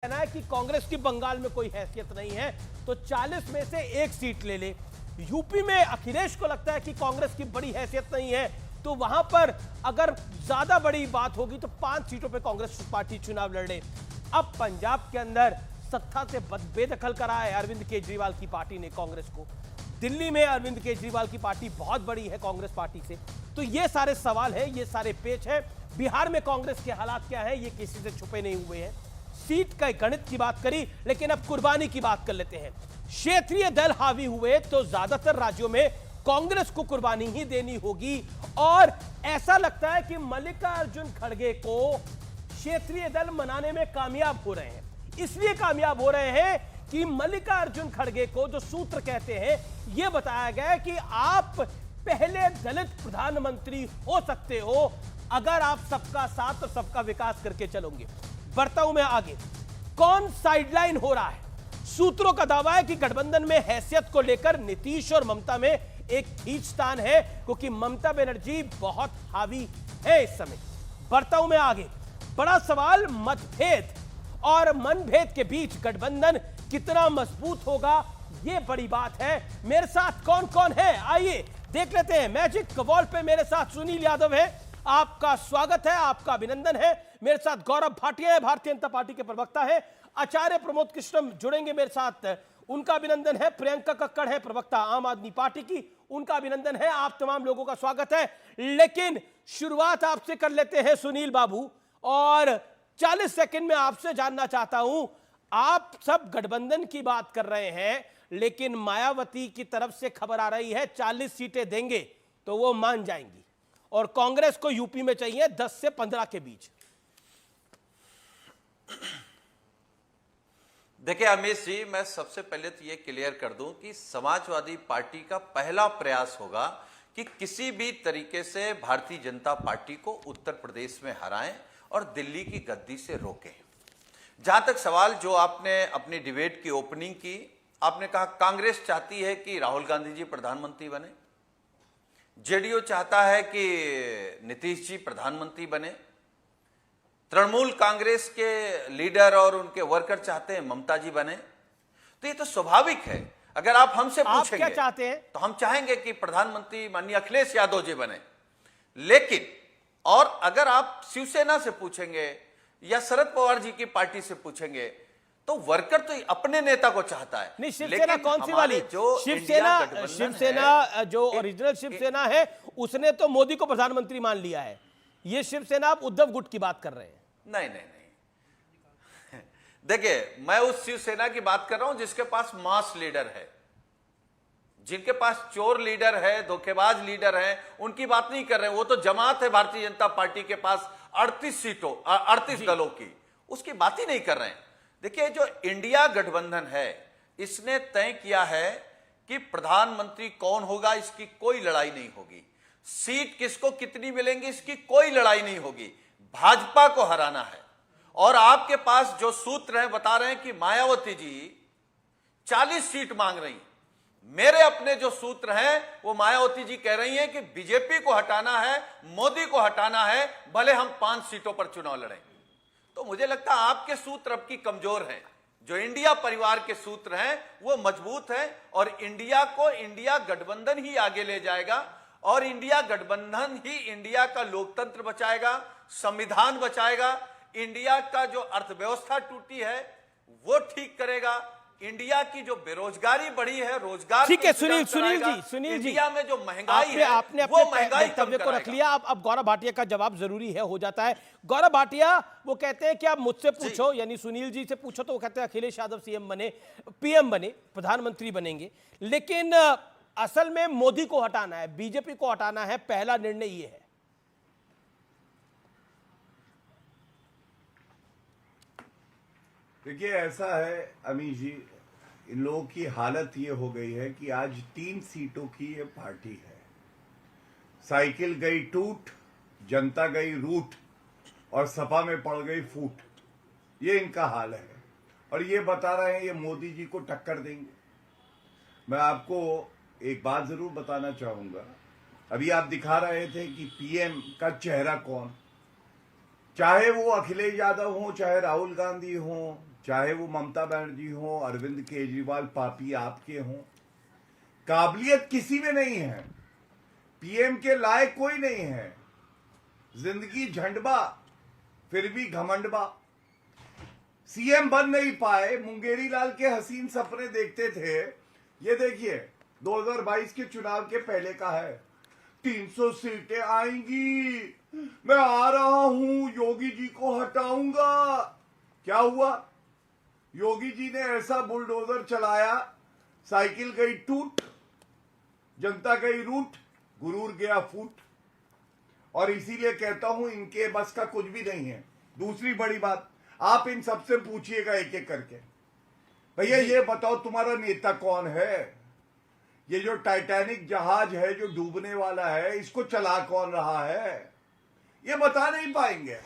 कहना है कि कांग्रेस की बंगाल में कोई हैसियत नहीं है तो 40 में से एक सीट ले ले। यूपी में अखिलेश को लगता है कि कांग्रेस की बड़ी हैसियत नहीं है तो वहां पर अगर ज्यादा बड़ी बात होगी तो 5 सीटों पे कांग्रेस पार्टी चुनाव लड़े। अब पंजाब के अंदर सत्ता से बेदखल करा है अरविंद केजरीवाल की पार्टी ने कांग्रेस को। दिल्ली में अरविंद केजरीवाल की पार्टी बहुत बड़ी है कांग्रेस पार्टी से। तो ये सारे सवाल है, ये सारे पेच है। बिहार में कांग्रेस के हालात क्या है ये किसी से छुपे नहीं हुए हैं। सीट का गणित की बात करी, लेकिन अब कुर्बानी की बात कर लेते हैं। क्षेत्रीय दल हावी हुए तो ज्यादातर राज्यों में कांग्रेस को कुर्बानी ही देनी होगी और ऐसा लगता है कि मल्लिकार्जुन खड़गे को क्षेत्रीय दल मनाने में कामयाब हो रहे हैं। इसलिए कामयाब हो रहे हैं कि मल्लिकार्जुन खड़गे को जो सूत्र कहते हैं यह बताया गया है कि आप पहले दलित प्रधानमंत्री हो सकते हो अगर आप सबका साथ और सबका विकास करके चलोगे। बढ़ता हूं मैं आगे। कौन साइडलाइन हो रहा है? सूत्रों का दावा है कि गठबंधन में हैसियत को लेकर नीतीश और ममता में एक खींचतान है क्योंकि ममता बनर्जी बहुत हावी है इस समय। बढ़ता हूं मैं आगे। बड़ा सवाल मतभेद और मनभेद के बीच गठबंधन कितना मजबूत होगा, यह बड़ी बात है। मेरे साथ कौन कौन है आइए देख लेते हैं। मैजिक वॉल पे मेरे साथ सुनील यादव है, आपका स्वागत है, आपका अभिनंदन है। मेरे साथ गौरव भाटिया है, भारतीय जनता पार्टी के प्रवक्ता है। आचार्य प्रमोद कृष्णम जुड़ेंगे मेरे साथ, उनका अभिनंदन है। प्रियंका कक्कड़ है, प्रवक्ता आम आदमी पार्टी की, उनका अभिनंदन है। आप तमाम लोगों का स्वागत है। लेकिन शुरुआत आपसे कर लेते हैं सुनील बाबू, और 40 सेकंड में आपसे जानना चाहता हूं, आप सब गठबंधन की बात कर रहे हैं लेकिन मायावती की तरफ से खबर आ रही है 40 सीटें देंगे तो वो मान जाएंगी और कांग्रेस को यूपी में चाहिए 10 से 15 के बीच। देखिए अमित जी, मैं सबसे पहले तो ये क्लियर कर दूं कि समाजवादी पार्टी का पहला प्रयास होगा कि किसी भी तरीके से भारतीय जनता पार्टी को उत्तर प्रदेश में हराएं और दिल्ली की गद्दी से रोकें। जहां तक सवाल जो आपने अपनी डिबेट की ओपनिंग की, आपने कहा कांग्रेस चाहती है कि राहुल गांधी जी प्रधानमंत्री बने, जेडीयू चाहता है कि नीतीश जी प्रधानमंत्री बने, तृणमूल कांग्रेस के लीडर और उनके वर्कर चाहते हैं ममता जी बने। तो ये तो स्वाभाविक है। अगर आप हमसे पूछेंगे क्या चाहते हैं तो हम चाहेंगे कि प्रधानमंत्री माननीय अखिलेश यादव जी बने। लेकिन और अगर आप शिवसेना से पूछेंगे या शरद पवार जी की पार्टी से पूछेंगे तो वर्कर तो अपने नेता को चाहता है। नहीं, शिवसेना कौन सी वाली? जो शिवसेना जो ओरिजिनल शिवसेना है उसने तो मोदी को प्रधानमंत्री मान लिया है। ये शिवसेना आप उद्धव गुट की बात कर रहे हैं। नहीं नहीं नहीं, देखिए मैं उस शिवसेना की बात कर रहा हूं जिसके पास मास लीडर है, जिनके पास चोर लीडर है, धोखेबाज लीडर है, उनकी बात नहीं कर रहे हैं। वो तो जमात है भारतीय जनता पार्टी के पास 38 दलों की, उसकी बात ही नहीं कर रहे हैं। देखिए जो इंडिया गठबंधन है इसने तय किया है कि प्रधानमंत्री कौन होगा इसकी कोई लड़ाई नहीं होगी, सीट किसको कितनी मिलेंगी इसकी कोई लड़ाई नहीं होगी, भाजपा को हराना है। और आपके पास जो सूत्र है बता रहे हैं कि मायावती जी 40 सीट मांग रही हैं। मेरे अपने जो सूत्र हैं वो मायावती जी कह रही हैं कि बीजेपी को हटाना है, मोदी को हटाना है, भले हम 5 सीटों पर चुनाव लड़ें। तो मुझे लगता है आपके सूत्र अब की कमजोर हैं। जो इंडिया परिवार के सूत्र हैं वो मजबूत हैं और इंडिया को इंडिया गठबंधन ही आगे ले जाएगा और इंडिया गठबंधन ही इंडिया का लोकतंत्र बचाएगा, संविधान बचाएगा, इंडिया का जो अर्थव्यवस्था टूटी है वो ठीक करेगा, इंडिया की जो बेरोजगारी बढ़ी है रोजगार। ठीक है सुनील जी इंडिया में जो महंगाई है आपने वो महंगाई वक्तव्य को रख लिया। अब गौरव भाटिया का जवाब जरूरी है, हो जाता है। गौरव भाटिया वो कहते हैं कि आप मुझसे पूछो, यानी सुनील जी से पूछो तो वो कहते हैं अखिलेश यादव सीएम बने, पीएम बने, प्रधानमंत्री बनेंगे। लेकिन असल में मोदी को हटाना है, बीजेपी को हटाना है, पहला निर्णय ये है। देखिए ऐसा है अमीश जी, इन लोगों की हालत ये हो गई है कि आज 3 सीटों की ये पार्टी है। साइकिल गई टूट, जनता गई रूठ और सपा में पड़ गई फूट। ये इनका हाल है और ये बता रहे हैं ये मोदी जी को टक्कर देंगे। मैं आपको एक बात जरूर बताना चाहूंगा। अभी आप दिखा रहे थे कि पीएम का चेहरा कौन, चाहे वो अखिलेश यादव हो, चाहे राहुल गांधी हो, चाहे वो ममता बनर्जी हो, अरविंद केजरीवाल पापी आपके हों, काबिलियत किसी में नहीं है, पीएम के लायक कोई नहीं है, जिंदगी झंडबा फिर भी घमंडबा, सीएम बन नहीं पाए, मुंगेरी लाल के हसीन सपने देखते थे। ये देखिए 2022 के चुनाव के पहले का है, 300 सीटें आएंगी, मैं आ रहा हूं, योगी जी को हटाऊंगा। क्या हुआ? योगी जी ने ऐसा बुलडोजर चलाया, साइकिल गई टूट, जनता गई रूठ, गुरूर गया फूट। और इसीलिए कहता हूं इनके बस का कुछ भी नहीं है। दूसरी बड़ी बात, आप इन सबसे पूछिएगा एक एक करके, भैया ये बताओ तुम्हारा नेता कौन है? ये जो टाइटैनिक जहाज है जो डूबने वाला है, इसको चला कौन रहा है? ये बता नहीं पाएंगे।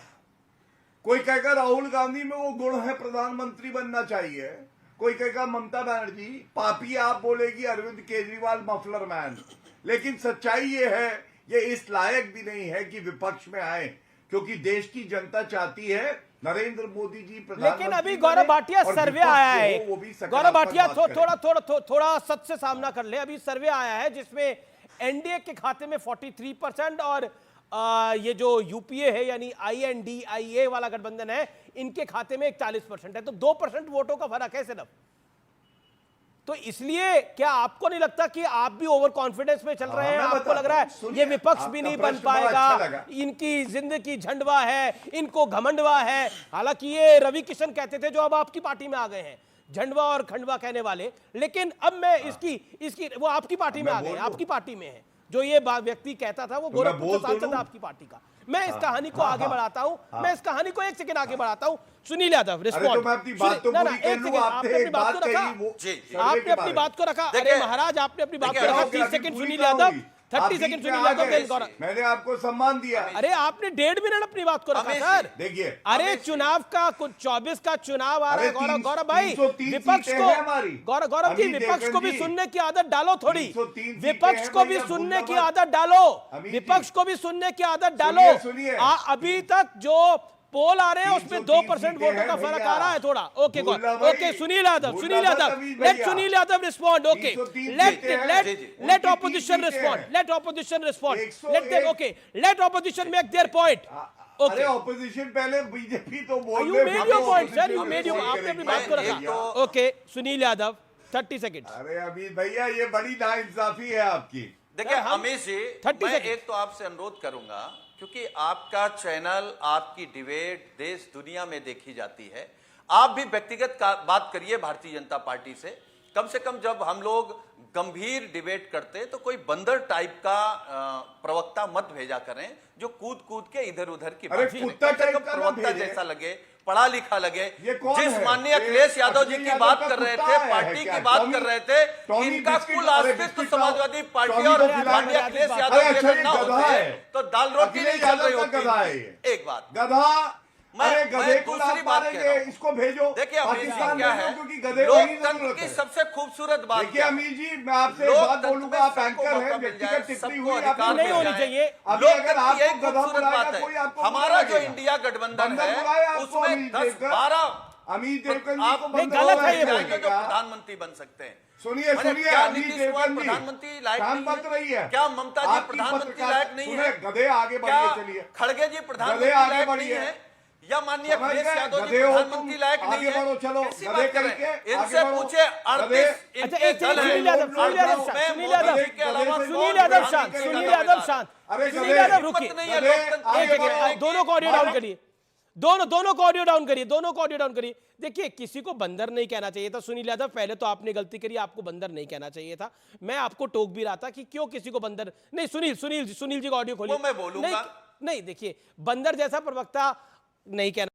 कोई कहेगा राहुल गांधी में वो गुण है, प्रधानमंत्री बनना चाहिए। कोई कहेगा ममता बनर्जी पापी, आप बोलेगी अरविंद केजरीवाल मफलर मैन। लेकिन सच्चाई ये है, ये इस लायक भी नहीं है कि विपक्ष में आए, क्योंकि देश की जनता चाहती है नरेंद्र मोदी जी प्रधानमंत्री। लेकिन अभी गौरव भाटिया सर्वे आया है, गौरव भाटिया थोड़ा सच से सामना कर ले। अभी सर्वे आया है जिसमें एनडीए के खाते में 43% और ये जो यूपीए है यानी INDIA वाला गठबंधन है, इनके खाते में 41% है। तो 2% वोटों का फर्क है सिर्फ। तो इसलिए क्या आपको नहीं लगता कि आप भी ओवर कॉन्फिडेंस में चल रहे हैं? आपको लग रहा है ये विपक्ष भी नहीं बन पाएगा, इनकी जिंदगी झंडवा है, इनको घमंडवा है। हालांकि ये रवि किशन कहते थे जो अब आपकी पार्टी में आ गए हैं, झंडवा और खंडवा कहने वाले। लेकिन अब मैं इसकी वो आपकी पार्टी में आ गए, आपकी पार्टी में है। जो ये व्यक्ति कहता था वो गोरखपुर का सांसद आपकी पार्टी का। मैं इस कहानी को आगे बढ़ाता हूं, मैं इस कहानी को एक सेकंड आगे बढ़ाता हूं। सुनील यादव रिस्पॉन्ड। आपने अपनी बात को रखा। अरे महाराज आपने अपनी बात को रखा। 30 सेकंड सुनील यादव, 30 सेकंड सुनील यादव। मैंने आपको सम्मान दिया। अरे आपने 1.5 मिनट अपनी बात को रखा सर। देखिए, अरे चुनाव का कुछ 24 का चुनाव आ रहा है गौरव भाई, विपक्ष को गौरव जी विपक्ष को भी सुनने की आदत डालो थोड़ी, विपक्ष को भी सुनने की आदत डालो, विपक्ष को भी सुनने की आदत डालो। अभी तक जो पोल आ रहे हैं उसमें 2% वोटों का फर्क आ रहा है थोड़ा। Okay Sunil Yadav, let Sunil Yadav respond. Okay let opposition respond, let opposition make their point. अरे ऑपोजिशन पहले बीजेपी तो बोल you made your point sir, you made your, आपने अपनी बात को रखा। Okay Sunil Yadav 30 second. अरे अभी भैया ये बड़ी नाइंसाफी है आपकी। देखिए अमित जी, मैं एक तो आपसे अनुरोध करूंगा, क्योंकि आपका चैनल, आपकी डिबेट देश दुनिया में देखी जाती है। आप भी व्यक्तिगत बात करिए भारतीय जनता पार्टी से कम जब हम लोग गंभीर डिबेट करते तो कोई बंदर टाइप का प्रवक्ता मत भेजा करें जो कूद के इधर उधर की बात करें। प्रवक्ता जैसा लगे, पढ़ा लिखा लगे। जिस माननीय अखिलेश यादव जी की बात कर रहे थे, पार्टी की बात कर रहे थे, इनका कुल अस्तित्व समाजवादी पार्टी और माननीय अखिलेश यादव जी अगर ना होते तो दाल रोटी नहीं चल रही होती। एक बात गधा, मैं दूसरी बात कह रहा हूं। इसको भेजो। देखिए पाकिस्तान क्या है, लोकतंत्र की सबसे खूबसूरत बात। देखिए अमीर जी, मैं आपसे बात बोलूंगा, आप एंकर हैं, व्यक्तिगत टिप्पणी हुई अधिकार नहीं होनी चाहिए। लोकतंत्र की एक खूबसूरत बात है, हमारा जो इंडिया गठबंधन है उसमें 10-12 अमित देवगन जी को गलत है ये जो प्रधानमंत्री बन सकते हैं। सुनिए क्या नीतीश कुमार प्रधानमंत्री लायक नहीं है? क्या ममता जी प्रधानमंत्री लायक नहीं है? गधे आगे बढ़िए, चलिए। खड़गे जी प्रधानमंत्री लायक नहीं है? या माननीय अखिलेश यादव जी प्रधानमंत्री लायक नहीं है? चलो गधे करके इनसे पूछे 38 इनके दल हैं। सुनील यादव शांत, सुनील यादव रुकिए, दोनों को ऑडियो डाउन करिए, दोनों को ऑडियो डाउन करिए। देखिए किसी को बंदर नहीं कहना चाहिए था सुनील यादव, पहले तो आपने गलती करी, आपको बंदर नहीं कहना चाहिए था। मैं आपको टोक भी रहा था कि क्यों किसी को बंदर नहीं। सुनील जी का ऑडियो खोलिए। मैं बोलूंगा नहीं देखिए, बंदर जैसा प्रवक्ता नहीं कहना